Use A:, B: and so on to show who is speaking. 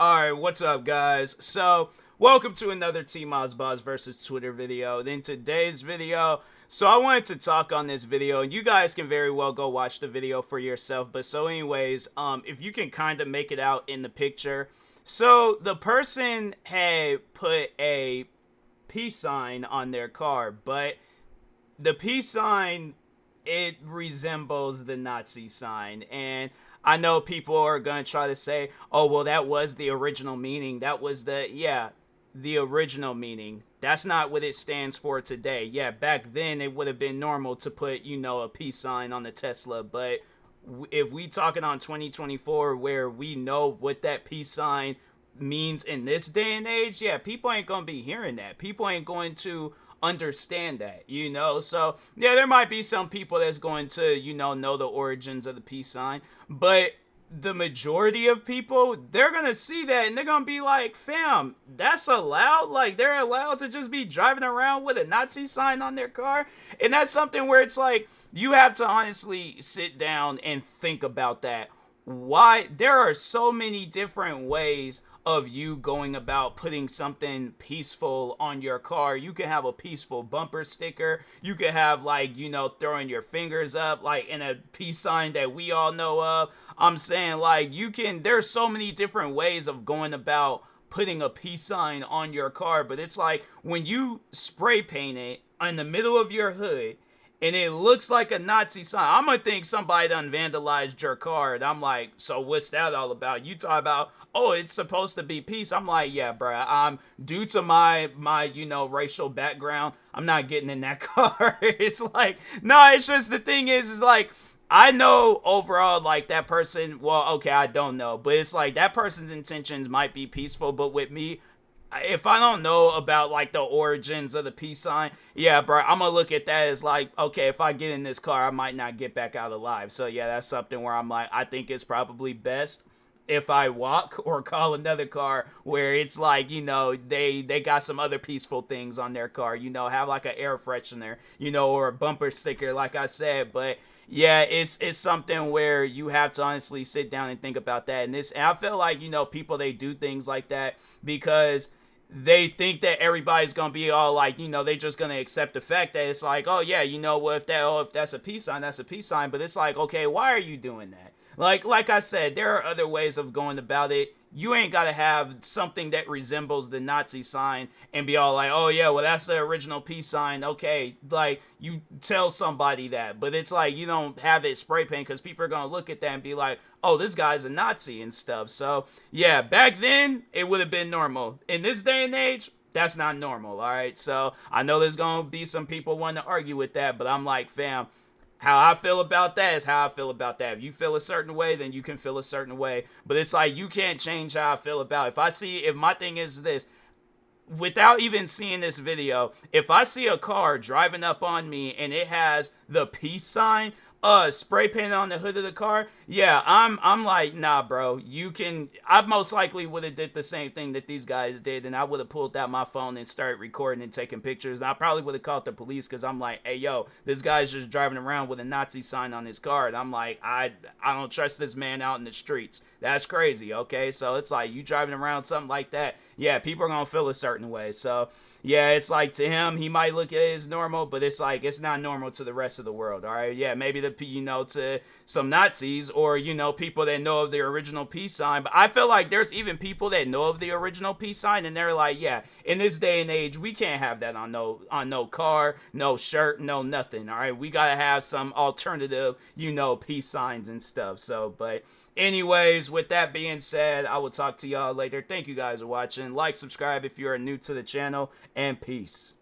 A: Alright, what's up, guys? So, welcome to another TMossBoss versus Twitter video. In today's video, I wanted to talk on this video, and you guys can very well go watch the video for yourself. But so anyways, if you can kind of make it out in the picture. So, the person had put a peace sign on their car, but the peace sign, it resembles the Nazi sign. And I know people are going to try to say, oh, well, that was the original meaning. That was the original meaning. That's not what it stands for today. Yeah, back then it would have been normal to put, a peace sign on the Tesla. But if we talking on 2024 where we know what that peace sign means in this day and age, yeah, people ain't going to be hearing that. People ain't going to understand that. So yeah, there might be some people that's going to know the origins of the peace sign, but the majority of people, they're gonna see that and they're gonna be like, fam, that's allowed? Like, they're allowed to just be driving around with a Nazi sign on their car? And that's something where it's like, you have to honestly sit down and think about that. Why? There are so many different ways of you going about putting something peaceful on your car. You can have a peaceful bumper sticker. You could have, like, throwing your fingers up, like in a peace sign that we all know of. I'm saying, like, there's so many different ways of going about putting a peace sign on your car. But it's like when you spray paint it in the middle of your hood, and it looks like a Nazi sign, I'm gonna think somebody done vandalized your car. And I'm like, so what's that all about? You talk about, oh, it's supposed to be peace. I'm like, yeah, bruh, due to my racial background, I'm not getting in that car. It's like, no, it's just, the thing is like, I know overall, like, that person, well, okay, I don't know, but it's like that person's intentions might be peaceful, but with me, if I don't know about, like, the origins of the peace sign, yeah, bro, I'm gonna look at that as like, okay, if I get in this car, I might not get back out alive. So yeah, that's something where I'm like, I think it's probably best if I walk or call another car where it's like, they got some other peaceful things on their car, have like an air freshener, or a bumper sticker, like I said. But yeah, it's something where you have to honestly sit down and think about that. And I feel like, people, they do things like that because they think that everybody's gonna be all like, they just gonna accept the fact that it's like, oh yeah, well, if that's a peace sign, that's a peace sign. But it's like, okay, why are you doing that? Like I said, there are other ways of going about it. You ain't gotta have something that resembles the Nazi sign and be all like, oh yeah, well, that's the original peace sign. Okay, like, you tell somebody that, but it's like, you don't have it spray paint because people are gonna look at that and be like, oh, this guy's a Nazi and stuff. So yeah, back then it would have been normal. In this day and age, that's not normal. All right, so I know there's gonna be some people wanting to argue with that, but I'm like, fam, how I feel about that is how I feel about that. If you feel a certain way, then you can feel a certain way. But it's like, you can't change how I feel about it. If my thing is this, without even seeing this video, if I see a car driving up on me and it has the peace sign spray painted on the hood of the car, yeah, I'm like, nah, bro, I most likely would have did the same thing that these guys did, and I would have pulled out my phone and started recording and taking pictures. And I probably would have called the police because I'm like, hey, yo, this guy's just driving around with a Nazi sign on his car. And I'm like, I don't trust this man out in the streets. That's crazy. Okay, so it's like, you driving around something like that, yeah, people are gonna feel a certain way. So yeah, it's like, to him, he might look at it as normal, but it's like, it's not normal to the rest of the world. All right, yeah, maybe to some Nazis, or people that know of the original peace sign. But I feel like there's even people that know of the original peace sign, and they're like, yeah, in this day and age, we can't have that on no car, no shirt, no nothing. All right, we gotta have some alternative, peace signs and stuff. So, but anyways, with that being said, I will talk to y'all later. Thank you guys for watching. Like, subscribe if you are new to the channel, and peace.